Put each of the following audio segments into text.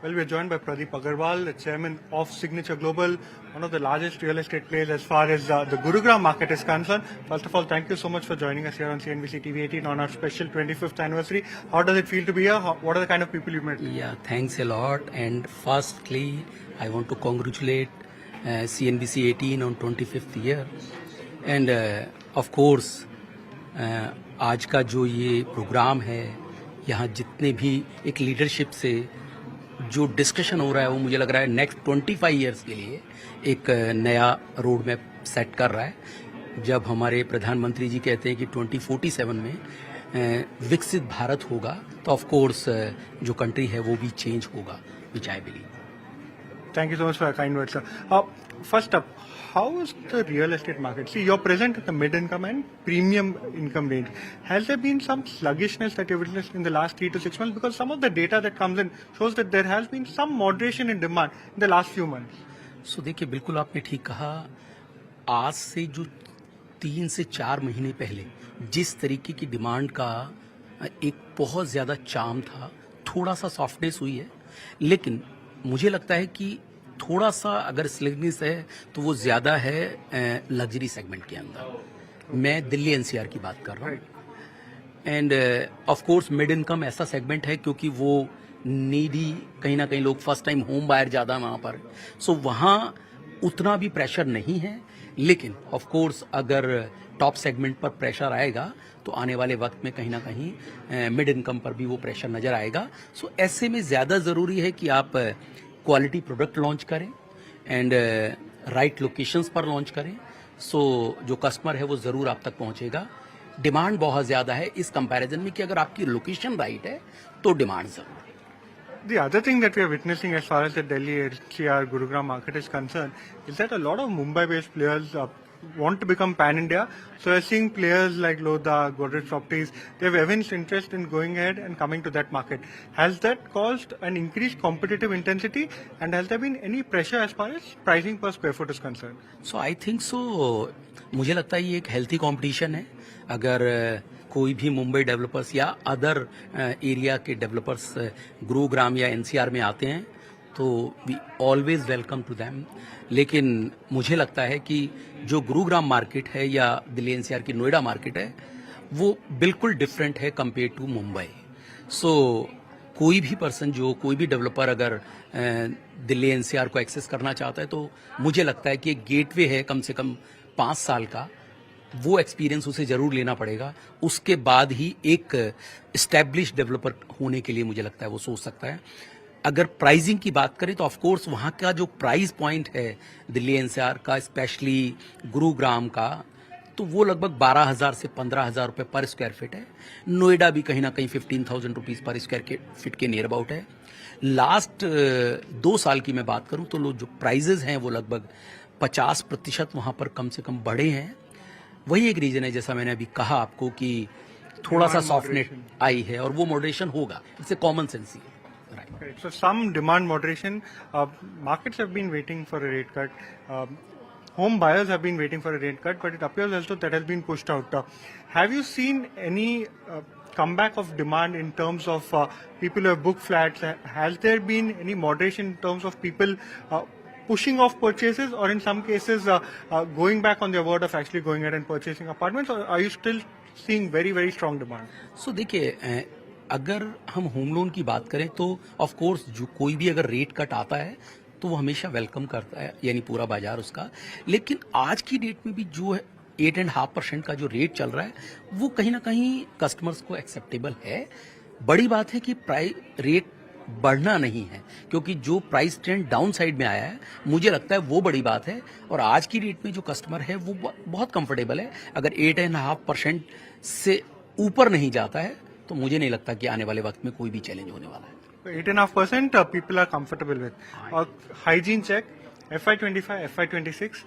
Well, we're joined by Pradeep Agarwal, the chairman of Signature Global, one of the largest real estate players as far as the Gurugram market is concerned. First of all, thank you so much for joining us here on CNBC TV 18 on our special 25th anniversary. How does it feel to be here? What are the kind of people you met? Yeah, thanks a lot. And firstly, I want to congratulate CNBC 18 on 25th year. And of course, आज का जो ये programme है, यहाँ जितने भी एक leadership से जो डिस्कशन हो रहा है वो मुझे लग रहा है नेक्स्ट 25 इयर्स के लिए एक नया रोड मैप सेट कर रहा है। जब हमारे प्रधानमंत्री जी कहते हैं कि 2047 में विकसित भारत होगा, तो ऑफ कोर्स जो कंट्री है वो भी चेंज होगा, which I believe. Thank you so much for your kind words, sir. First up, how is the real estate market? See, you're present at the mid-income and premium income range. Has there been some sluggishness that you've witnessed in the last 3 to 6 months? Because some of the data that comes in shows that there has been some moderation in demand in the last few months. So, देखिए, बिल्कुल आपने ठीक कहा। आज से जो 3 से 4 महीने पहले जिस तरीके की डिमांड का एक बहुत ज़्यादा चार्म था, थोड़ा सा सॉफ्टनेस हुई है, लेकिन मुझे लगता है कि थोड़ा सा अगर स्लिगनेस है तो वो ज़्यादा है लग्जरी सेगमेंट के अंदर। मैं दिल्ली एनसीआर की बात कर रहा हूँ। End of course mid income ऐसा सेगमेंट है क्योंकि वो नीडी, कहीं ना कहीं लोग फर्स्ट टाइम होम बायर ज़्यादा वहाँ पर, सो वहाँ उतना भी प्रेशर नहीं है। लेकिन ऑफ कोर्स अगर टॉप सेगमेंट पर प्रेशर आएगा तो आने वाले वक्त में कहीं ना कहीं मिड इनकम पर भी वो प्रेशर नज़र आएगा। सो ऐसे में ज़्यादा ज़रूरी है कि आप क्वालिटी प्रोडक्ट लॉन्च करें एंड राइट लोकेशंस पर लॉन्च करें। सो जो कस्टमर है वो ज़रूर आप तक पहुंचेगा। डिमांड बहुत ज़्यादा है इस कंपैरिजन में कि अगर आपकी लोकेशन राइट है तो डिमांड ज़रूर है। The other thing that we are witnessing as far as the Delhi NCR Gurugram market is concerned is that a lot of Mumbai-based players want to become pan-India. So we're seeing players like Lodha, Godrej Properties, they have evinced interest in going ahead and coming to that market. Has that caused an increased competitive intensity, and has there been any pressure as far as pricing per square foot is concerned? So I think so. मुझे लगता है ये एक healthy competition है। अगर कोई भी Mumbai developers या अदर एरिया के डेवलपर्स गुरुग्राम या एनसीआर में आते हैं तो we always welcome to them. लेकिन मुझे लगता है कि जो गुरुग्राम मार्केट है या दिल्ली एनसीआर की नोएडा मार्केट है वो बिल्कुल डिफरेंट है कंपेयर टू मुंबई। सो कोई भी पर्सन, जो कोई भी डेवलपर अगर दिल्ली एनसीआर को एक्सेस करना चाहता है तो मुझे लगता है कि एक गेटवे है कम से कम 5 साल का, वो एक्सपीरियंस उसे जरूर लेना पड़ेगा। उसके बाद ही एक एस्टैब्लिश डेवलपर होने के लिए मुझे लगता है वो सोच सकता है। अगर प्राइसिंग की बात करें तो ऑफ कोर्स वहाँ का जो प्राइस पॉइंट है दिल्ली एनसीआर का, स्पेशली गुरुग्राम का, तो वो लगभग 12,000 से 15,000 रुपये पर स्क्वायर फीट है। नोएडा भी कहीं ना कहीं 15,000 रुपीज़ पर स्क्वायर फीट के नियर अबाउट है। लास्ट 2 साल की मैं बात करूँ तो जो प्राइजेज हैं वो लगभग 50% वहाँ पर कम से कम बढ़े हैं। वही एक रीजन है, जैसा मैंने अभी कहा आपको, कि थोड़ा सा सॉफ्टनेस आई है और वो मॉडरेशन होगा। इट्स ए कॉमन सेंस ही है। Right. So some demand moderation. Markets have been waiting for a rate cut. Home buyers have been waiting for a rate cut, but it appears as though that has been pushed out. Have you seen any comeback of demand in terms of people who have booked flats? Has there been any moderation in terms of people pushing off purchases, or in some cases going back on their word of actually going ahead and purchasing apartments, or are you still seeing very, very strong demand? So देखिए, अगर हम home loan की बात करें तो of course जो कोई भी अगर रेट कट आता है तो वो हमेशा वेलकम करता है, यानी पूरा बाजार उसका। लेकिन आज की डेट में भी जो है 8.5% का जो रेट चल रहा है वो कहीं ना कहीं कस्टमर्स को एक्सेप्टेबल है। बड़ी बात है कि प्राइस रेट बढ़ना नहीं है, क्योंकि जो प्राइस ट्रेंड डाउन साइड में आया है मुझे लगता है वो बड़ी बात है। और आज की डेट में जो कस्टमर है वो बहुत कंफर्टेबल है। अगर 8.5% से ऊपर नहीं जाता है तो मुझे नहीं लगता कि आने वाले वक्त में कोई भी चैलेंज होने वाला है। 8.5% people are comfortable with. Hygiene check, FY25, FY26,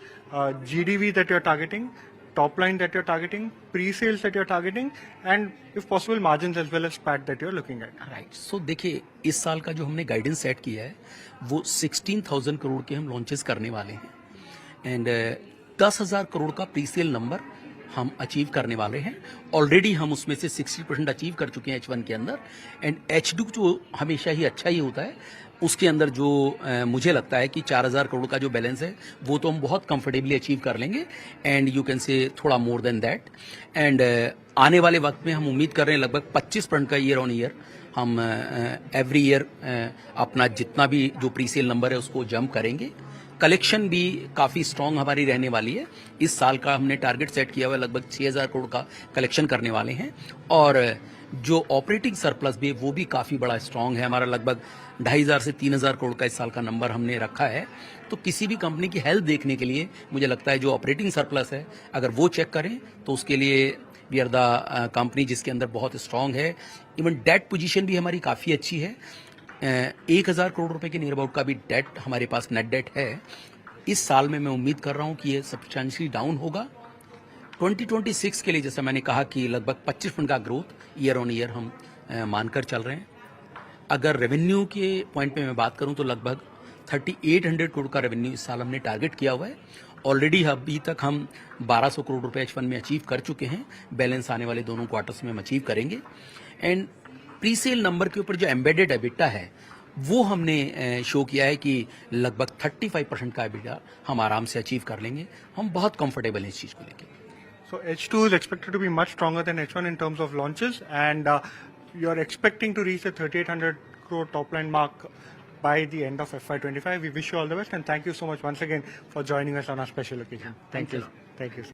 GDV that you're targeting, top line that you're targeting, pre-sales that you're targeting, and if possible margins as well as PAT that you're looking at. Right. So देखिए, इस साल का जो हमने guidance set किया है वो 16,000 करोड़ के हम लॉन्चेस करने वाले हैं एंड 10,000 करोड़ का प्री सेल नंबर हम अचीव करने वाले हैं। ऑलरेडी हम उसमें से 60% अचीव कर चुके हैं H1 के अंदर, एंड H2 जो हमेशा ही अच्छा ही होता है, उसके अंदर जो मुझे लगता है कि 4000 करोड़ का जो बैलेंस है वो तो हम बहुत कंफर्टेबली अचीव कर लेंगे, एंड यू कैन से थोड़ा मोर देन दैट। एंड आने वाले वक्त में हम उम्मीद कर रहे हैं लगभग 25% का ईयर ऑन ईयर हम एवरी ईयर अपना जितना भी जो प्री सेल नंबर है उसको जंप करेंगे। कलेक्शन भी काफ़ी स्ट्रांग हमारी रहने वाली है। इस साल का हमने टारगेट सेट किया हुआ है, लगभग 6000 करोड़ का कलेक्शन करने वाले हैं, और जो ऑपरेटिंग सरप्लस भी है वो भी काफ़ी बड़ा स्ट्रांग है हमारा, लगभग 2500 से 3000 करोड़ का इस साल का नंबर हमने रखा है। तो किसी भी कंपनी की हेल्थ देखने के लिए मुझे लगता है जो ऑपरेटिंग सरप्लस है अगर वो चेक करें तो उसके लिए वी आर द कंपनी जिसके अंदर बहुत स्ट्रांग है। इवन डेट पोजीशन भी हमारी काफ़ी अच्छी है, 1000 करोड़ रुपए के नियर अबाउट का भी डेट हमारे पास नेट डेट है। इस साल में मैं उम्मीद कर रहा हूं कि ये सब्सटेंशियली डाउन होगा। 2026 के लिए जैसा मैंने कहा कि लगभग 25% का ग्रोथ ईयर ऑन ईयर हम मानकर चल रहे हैं। अगर रेवेन्यू के पॉइंट पे मैं बात करूं तो लगभग 3800 करोड़ का रेवेन्यू इस साल हमने टारगेट किया हुआ है। ऑलरेडी अभी तक हम 1200 करोड़ रुपए H1 में अचीव कर चुके हैं, बैलेंस आने वाले दोनों क्वार्टर्स में हम अचीव करेंगे। एंड प्री सेल नंबर के ऊपर जो एम्बेडेड एबिटा है वो हमने शो किया है कि लगभग 35% का एबिटा हम आराम से अचीव कर लेंगे। हम बहुत कंफर्टेबल हैं इस चीज़ को लेकर। So H2 is expected to be much stronger than H1 in terms of launches, and you're expecting to reach the 3800 crore top line mark by the end of FY25. We wish you all the best, and thank you so much once again for joining us on our special occasion. Thank you. Thank you.